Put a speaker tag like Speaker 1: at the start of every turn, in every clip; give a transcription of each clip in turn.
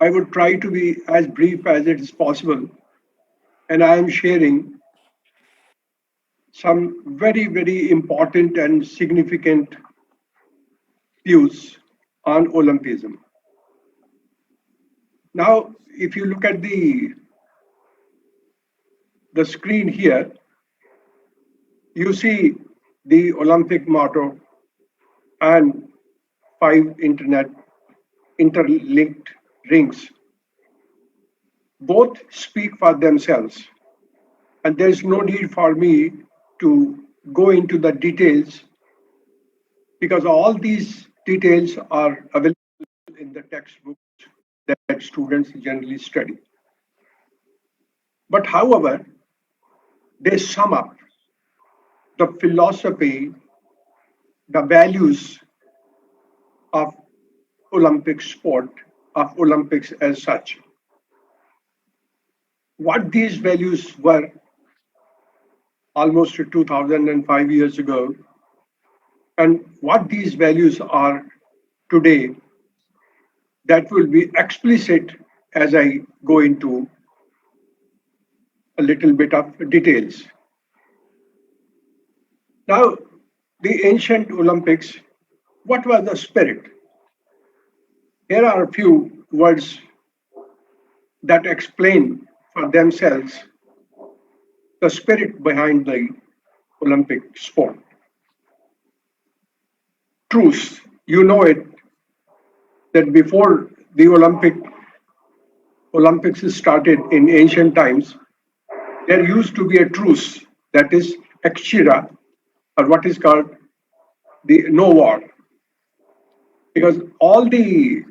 Speaker 1: I would try to be as brief as it is possible, and I am sharing some very, very important and significant views on Olympism. Now, if you look at the screen here, you see the Olympic motto and five interlinked rings. Both speak for themselves, and there is no need for me to go into the details because all these details are available in the textbooks that students generally study. But however, they sum up the philosophy, the values of Olympic sport, of Olympics as such. What these values were almost 2005 years ago, and what these values are today, that will be explicit as I go into a little bit of details. Now, the ancient Olympics, what was the spirit? Here are a few words that explain for themselves the spirit behind the Olympic sport. Truce, you know it, that before the Olympics started in ancient times, there used to be a truce, that is exchira, or what is called the no war, because all the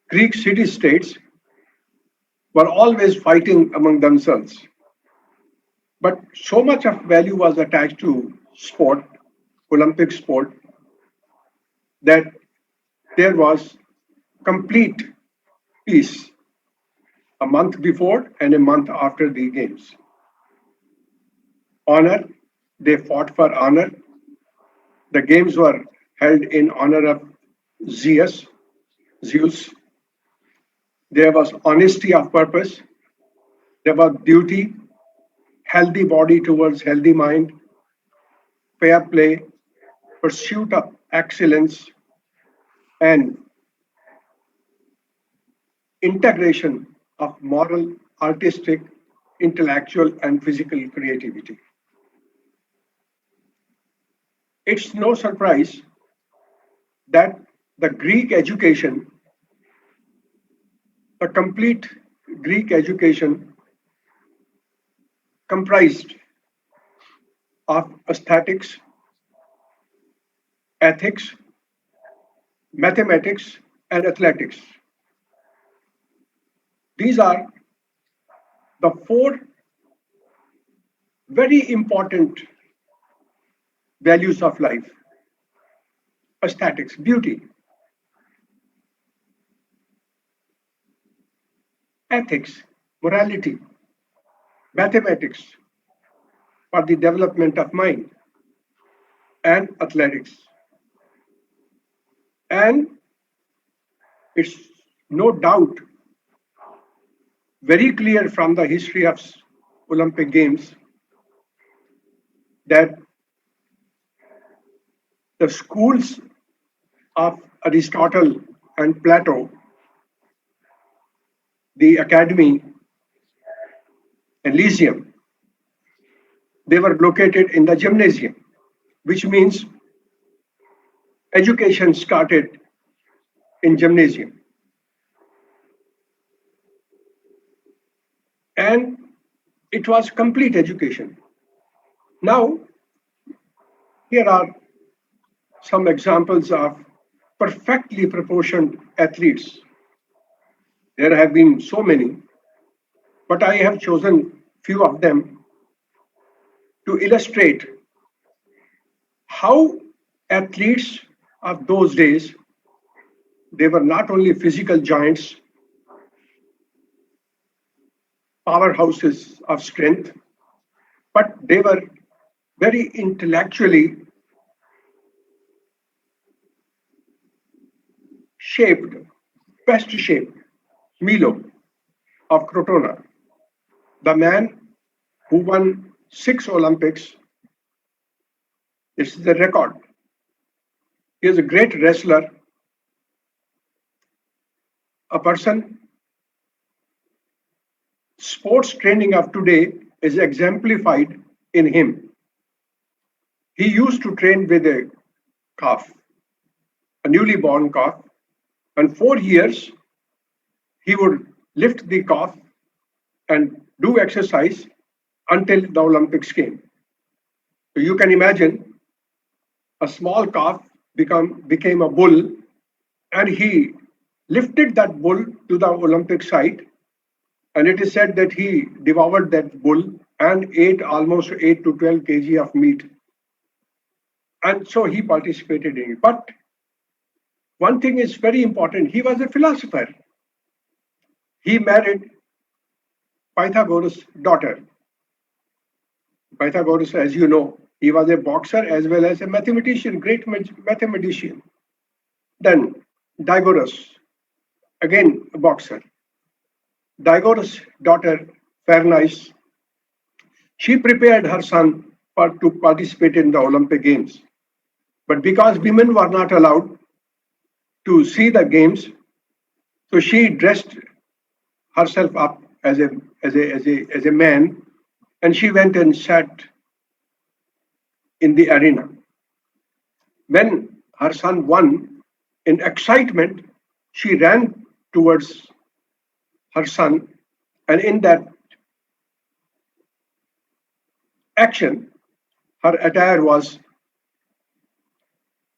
Speaker 1: Greek city-states were always fighting among themselves. But so much of value was attached to sport, Olympic sport, that there was complete peace a month before and a month after the games. Honor, they fought for honor. The games were held in honor of Zeus. Zeus. There was honesty of purpose. There was duty, healthy body towards healthy mind, fair play, pursuit of excellence, and integration of moral, artistic, intellectual, and physical creativity. It's no surprise that the Greek education, the complete Greek education, comprised of aesthetics, ethics, mathematics, and athletics. These are the four very important values of life. Aesthetics, beauty; ethics, morality; mathematics, for the development of mind; and athletics. And it's no doubt very clear from the history of Olympic Games that the schools of Aristotle and Plato, the academy and Lyceum, they were located in the gymnasium, which means education started in gymnasium. And it was complete education. Now, here are some examples of perfectly proportioned athletes. There have been so many, but I have chosen few of them to illustrate how athletes of those days, they were not only physical giants, powerhouses of strength, but they were very intellectually shaped best shape, Milo of Crotona, the man who won 6 Olympics. This is the record. He is a great wrestler, a person. Sports training of today is exemplified in him. He used to train with a calf, a newly born calf, and 4 years he would lift the calf and do exercise until the Olympics came. So you can imagine a small calf became a bull, and he lifted that bull to the Olympic site, and it is said that he devoured that bull and ate almost 8 to 12 kg of meat. And so he participated in it. But one thing is very important, he was a philosopher. He married Pythagoras' daughter. Pythagoras, as you know, he was a boxer as well as a mathematician, great mathematician. Then Diagoras, again a boxer. Diagoras' daughter, Fairnice, she prepared her son to participate in the Olympic Games. But because women were not allowed to see the games, so she dressed herself up as a man, and she went and sat in the arena. When her son won, in excitement, she ran towards her son, and in that action, her attire was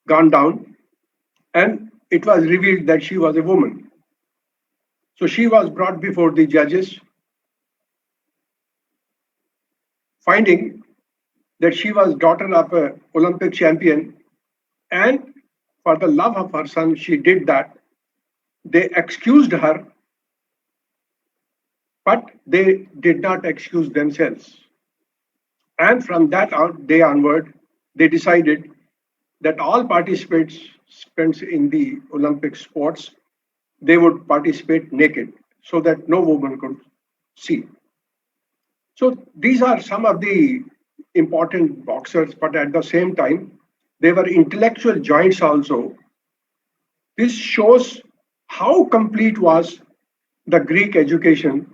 Speaker 1: gone down, and it was revealed that she was a woman. So she was brought before the judges, finding that she was daughter of an Olympic champion, and for the love of her son, she did that. They excused her, but they did not excuse themselves. And from that day onward, they decided that all participants in the Olympic sports, they would participate naked so that no woman could see. So these are some of the important boxers, but at the same time, they were intellectual giants also. This shows how complete was the Greek education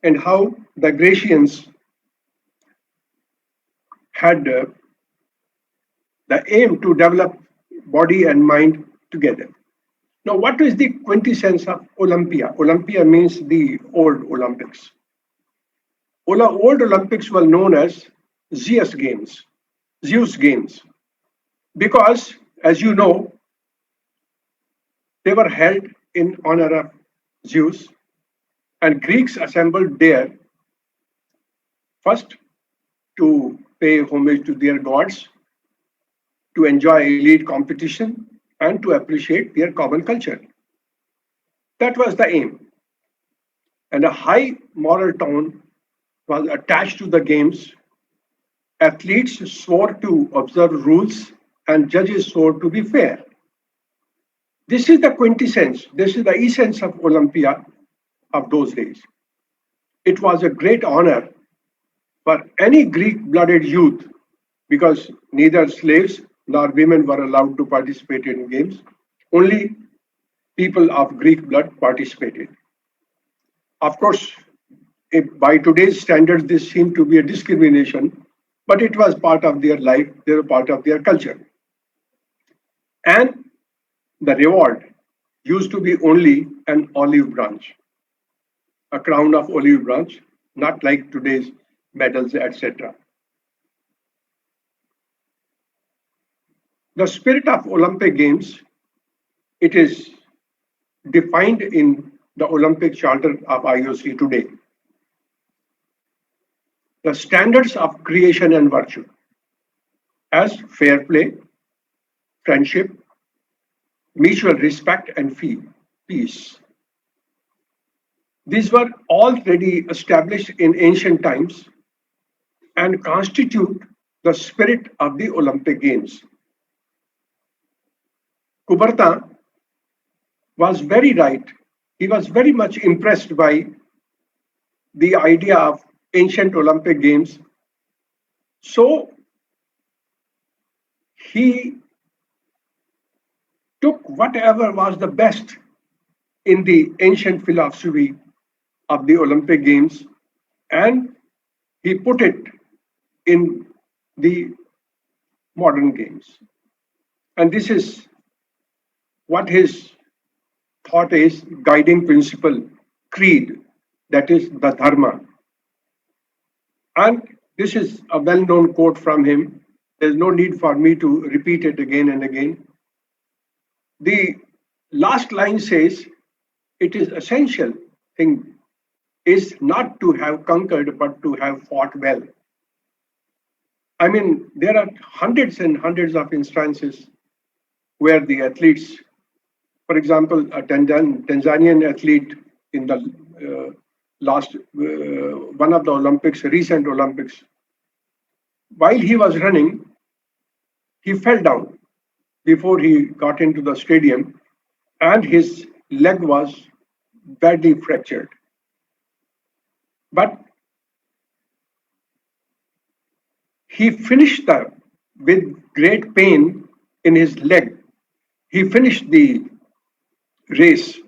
Speaker 1: and how the Grecians had the aim to develop body and mind together. Now, what is the quintessence of Olympia? Olympia means the old Olympics. Old Olympics were known as Zeus Games, because, as you know, they were held in honor of Zeus, and Greeks assembled there first to pay homage to their gods, to enjoy elite competition, and to appreciate their common culture. That was the aim. And a high moral tone was attached to the games. Athletes swore to observe rules, and judges swore to be fair. This is the quintessence, this is the essence of Olympia of those days. It was a great honor for any Greek-blooded youth, because neither slaves nor women were allowed to participate in games. Only people of Greek blood participated. Of course, by today's standards, this seemed to be a discrimination, but it was part of their life, they were part of their culture. And the reward used to be only an olive branch, a crown of olive branch, not like today's medals, etc. The spirit of Olympic Games, it is defined in the Olympic Charter of IOC today. The standards of creation and virtue as fair play, friendship, mutual respect, and peace. These were already established in ancient times and constitute the spirit of the Olympic Games. Coubertin was very right he was very much impressed by the idea of ancient Olympic Games. So he took whatever was the best in the ancient philosophy of the Olympic Games and he put it in the modern games. And this is what his thought is guiding principle, creed, that is the dharma. And this is a well known quote from him. There's no need for me to repeat it again and again. The last line says, it is essential thing is not to have conquered, but to have fought well. I mean, there are hundreds and hundreds of instances where the athletes, for example, a Tanzanian athlete in the last one of the Olympics, recent Olympics, while he was running, he fell down before he got into the stadium and his leg was badly fractured. But he finished with great pain in his leg. He finished the race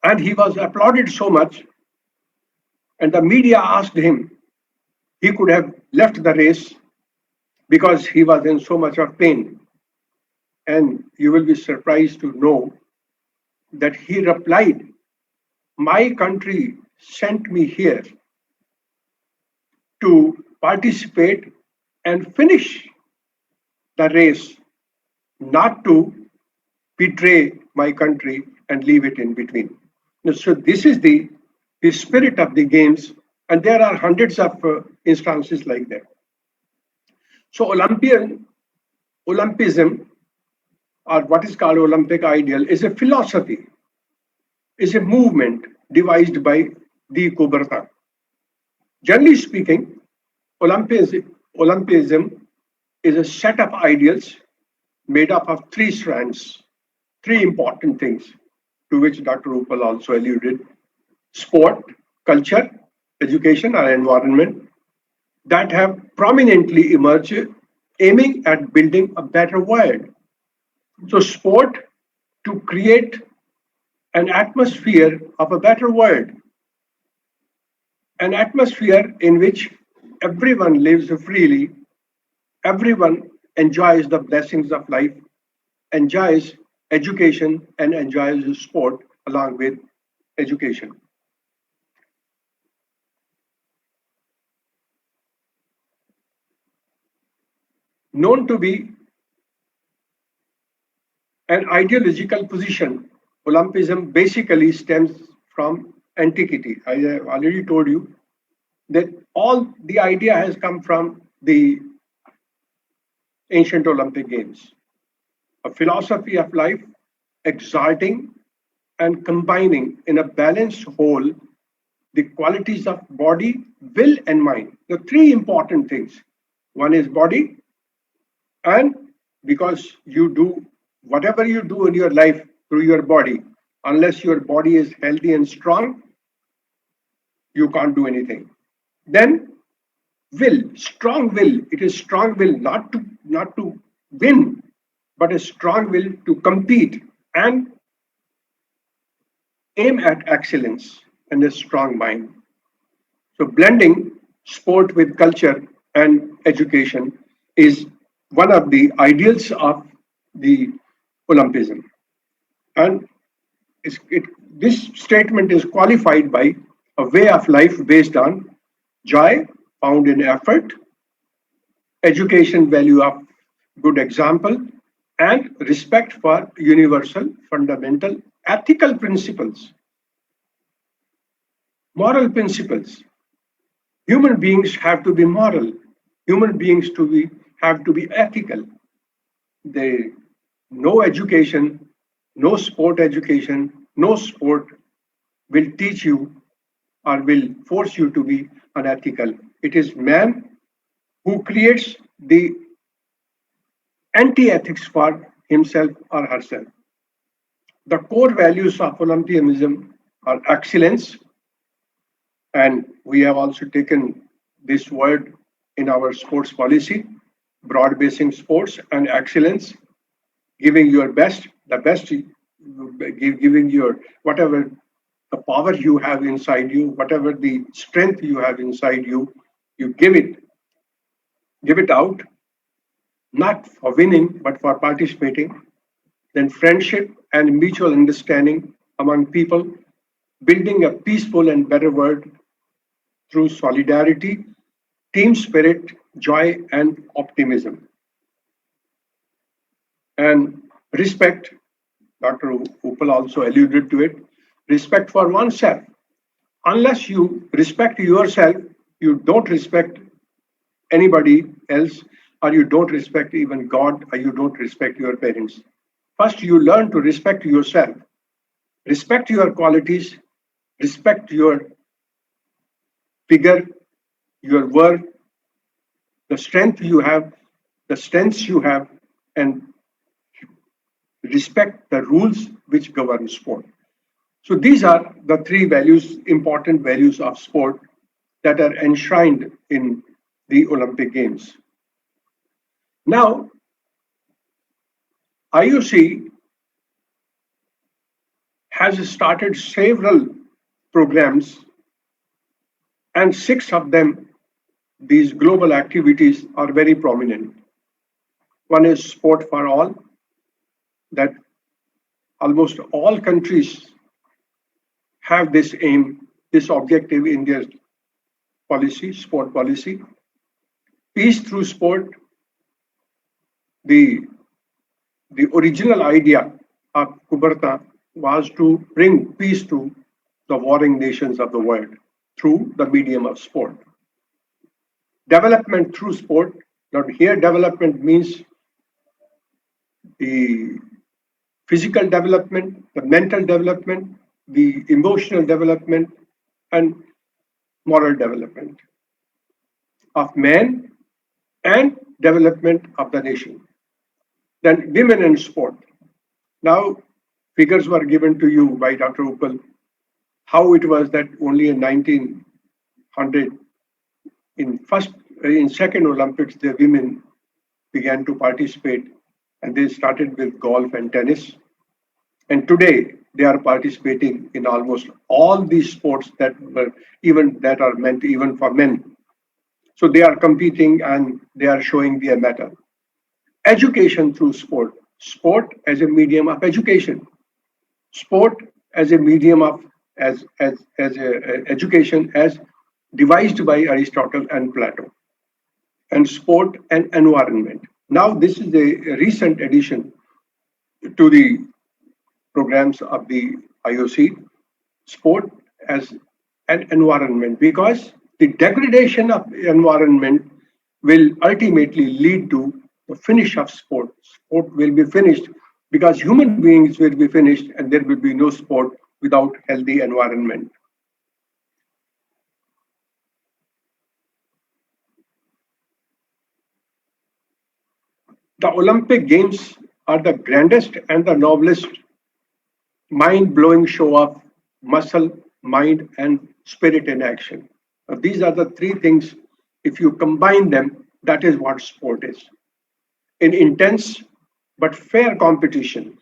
Speaker 1: and he was applauded so much. And the media asked him, he could have left the race because he was in so much of pain. And you will be surprised to know that he replied, my country sent me here to participate and finish the race, not to betray my country and leave it in between. So this is the spirit of the games, and there are hundreds of instances like that. So Olympism, or what is called Olympic ideal, is a philosophy, is a movement devised by the Coubertin. Generally speaking, Olympism is a set of ideals made up of three strands, three important things to which Dr. Upal also alluded: sport, culture, education, or environment that have prominently emerged aiming at building a better world. So, sport to create an atmosphere of a better world, an atmosphere in which everyone lives freely, everyone enjoys the blessings of life, enjoys education, and enjoys sport along with education. Known to be an ideological position, Olympism basically stems from antiquity. I have already told you that all the idea has come from the ancient Olympic Games, a philosophy of life exalting and combining in a balanced whole the qualities of body, will, and mind. The three important things. One is body, and because you do whatever you do in your life through your body, unless your body is healthy and strong, you can't do anything. Then will, strong will. It is strong will not to win, but a strong will to compete and aim at excellence, and a strong mind. So blending sport with culture and education is one of the ideals of the Olympism. And this statement is qualified by a way of life based on joy found in effort, education value of good example, and respect for universal fundamental ethical principles, moral principles. Human beings have to be moral. Human beings have to be ethical. They no education, no sport education, no sport will teach you or will force you to be unethical. It is man who creates the anti-ethics for himself or herself. The core values of Olympianism are excellence, and we have also taken this word in our sports policy, broad basing sports and excellence, giving your best, the best, giving your whatever the power you have inside you, whatever the strength you have inside you, you give it out, not for winning, but for participating. Then friendship and mutual understanding among people, building a peaceful and better world through solidarity, team spirit, joy, and optimism. And respect, Dr. Upal also alluded to it, respect for oneself. Unless you respect yourself, you don't respect anybody else, or you don't respect even God, or you don't respect your parents. First, you learn to respect yourself, respect your qualities, respect your figure, your worth, the strength you have, the strengths you have, and respect the rules which govern sport. So these are the three values, important values of sport that are enshrined in the Olympic Games. Now, IOC has started several programs, and six of them, these global activities, are very prominent. One is Sport for All, that almost all countries have this aim, this objective in their policy, sport policy. Peace through sport, the, the original idea of Kuberta was to bring peace to the warring nations of the world through the medium of sport. Development through sport, now here development means the physical development, the mental development, the emotional development, and moral development of man and development of the nation. Then women in sport. Now, figures were given to you by Dr. Upal, how it was that only in 1900, in second Olympics, the women began to participate, and they started with golf and tennis. And today, they are participating in almost all these sports that are meant even for men. So they are competing and they are showing their mettle. Education through sport. Sport as a medium of education. Sport as a medium of education as devised by Aristotle and Plato. And sport and environment. Now this is a recent addition to the programs of the IOC, sport as an environment, because the degradation of the environment will ultimately lead to the finish of sport. Sport will be finished because human beings will be finished and there will be no sport without healthy environment. The Olympic Games are the grandest and the noblest mind-blowing show of muscle, mind, and spirit in action. Now, these are the three things. If you combine them, that is what sport is. In intense but fair competition,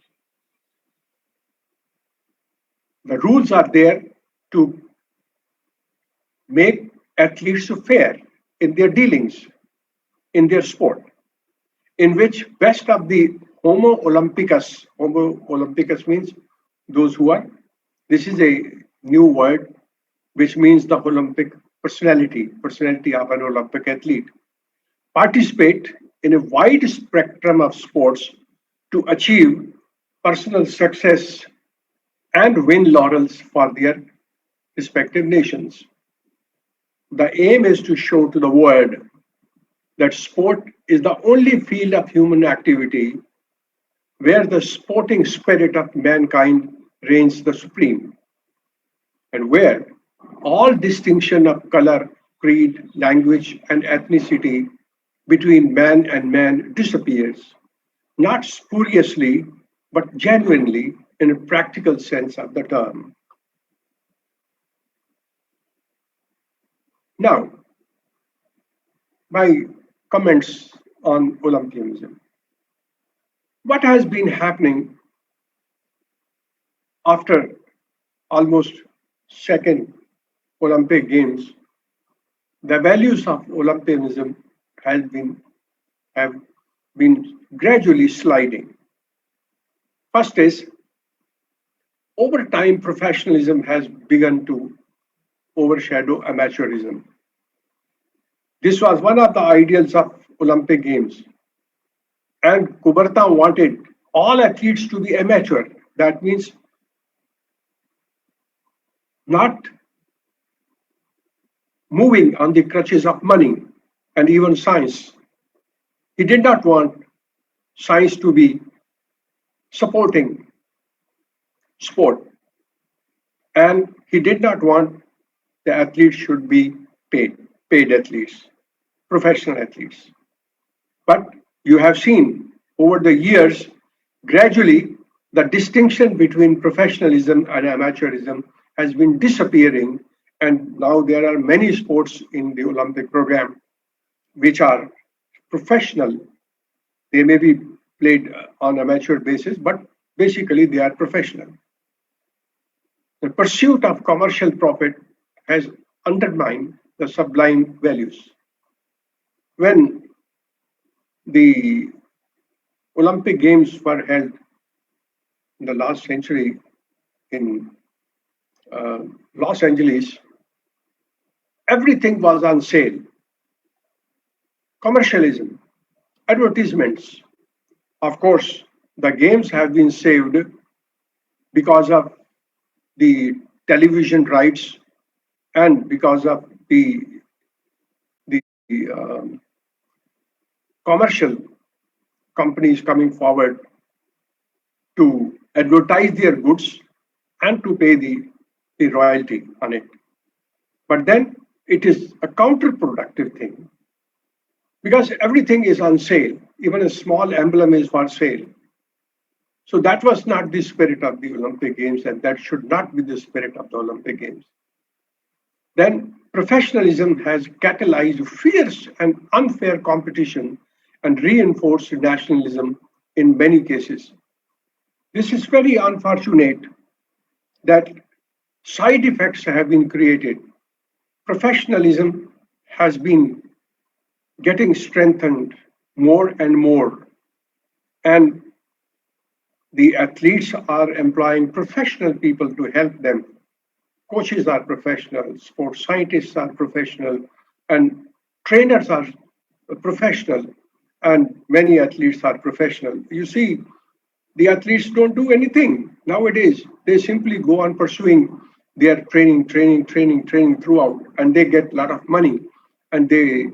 Speaker 1: the rules are there to make athletes fair in their dealings, in their sport, in which best of the Homo Olympicus means those who are, this is a new word which means the Olympic personality of an Olympic athlete, participate in a wide spectrum of sports to achieve personal success and win laurels for their respective nations. The aim is to show to the world that sport is the only field of human activity where the sporting spirit of mankind reigns the supreme, and where all distinction of color, creed, language, and ethnicity between man and man disappears, not spuriously, but genuinely in a practical sense of the term. Now, my comments on Olympianism. What has been happening after almost second Olympic Games? The values of Olympianism have been gradually sliding. First is, over time, professionalism has begun to overshadow amateurism. This was one of the ideals of Olympic Games. And Kuberta wanted all athletes to be amateur. That means not moving on the crutches of money and even science. He did not want science to be supporting sport. And he did not want the athletes should be paid athletes, professional athletes. But you have seen over the years, gradually, the distinction between professionalism and amateurism has been disappearing. And now there are many sports in the Olympic program which are professional. They may be played on amateur basis, but basically they are professional. The pursuit of commercial profit has undermined the sublime values. When the Olympic Games were held in the last century in Los Angeles, everything was on sale. Commercialism, advertisements. Of course, the games have been saved because of the television rights and because of the commercial companies coming forward to advertise their goods and to pay the royalty on it. But then it is a counterproductive thing because everything is on sale. Even a small emblem is for sale. So that was not the spirit of the Olympic Games, and that should not be the spirit of the Olympic Games. Then professionalism has catalyzed fierce and unfair competition and reinforced nationalism in many cases. This is very unfortunate that side effects have been created. Professionalism has been getting strengthened more and more, and the athletes are employing professional people to help them. Coaches are professional, sports scientists are professional, and trainers are professional, and many athletes are professional. You see, the athletes don't do anything nowadays. They simply go on pursuing their training throughout, and they get a lot of money, and they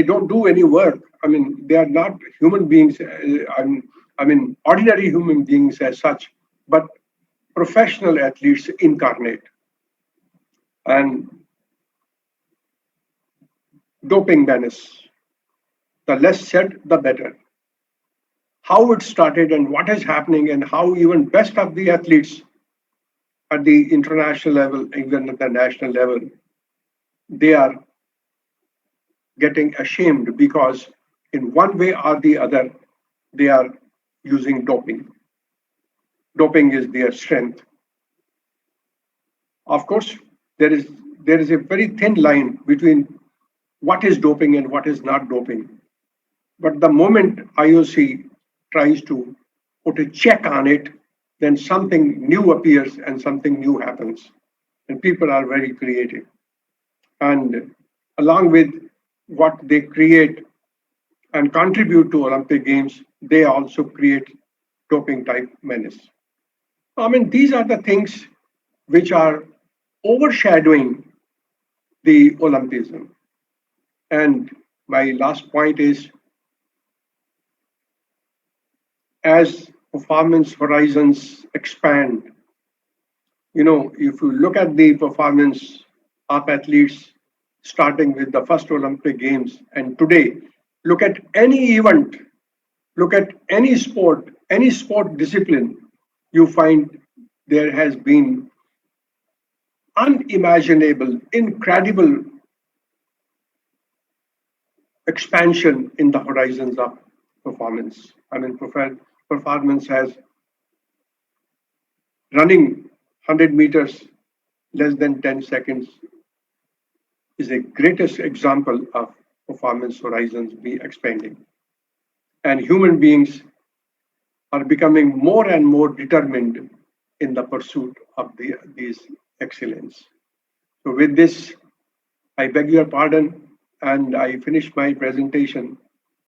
Speaker 1: don't do any work. I mean, they are not human beings. Ordinary human beings as such, but professional athletes incarnate. And doping menace. The less said, the better. How it started and what is happening, and how even best of the athletes at the international level, even at the national level, they are getting ashamed because in one way or the other, they are using doping. Doping is their strength. Of course, there is a very thin line between what is doping and what is not doping. But the moment IOC tries to put a check on it, then something new appears and something new happens. And people are very creative. And along with what they create and contribute to Olympic Games, they also create doping type menace. I mean, these are the things which are overshadowing the Olympism. And my last point is, as performance horizons expand, if you look at the performance of athletes starting with the first Olympic Games and today, look at any event, look at any sport discipline, you find there has been unimaginable, incredible expansion in the horizons of performance. I mean, performance has running 100 meters less than 10 seconds is a greatest example of performance horizons be expanding. And human beings are becoming more and more determined in the pursuit of these excellence. So with this, I beg your pardon and I finish my presentation.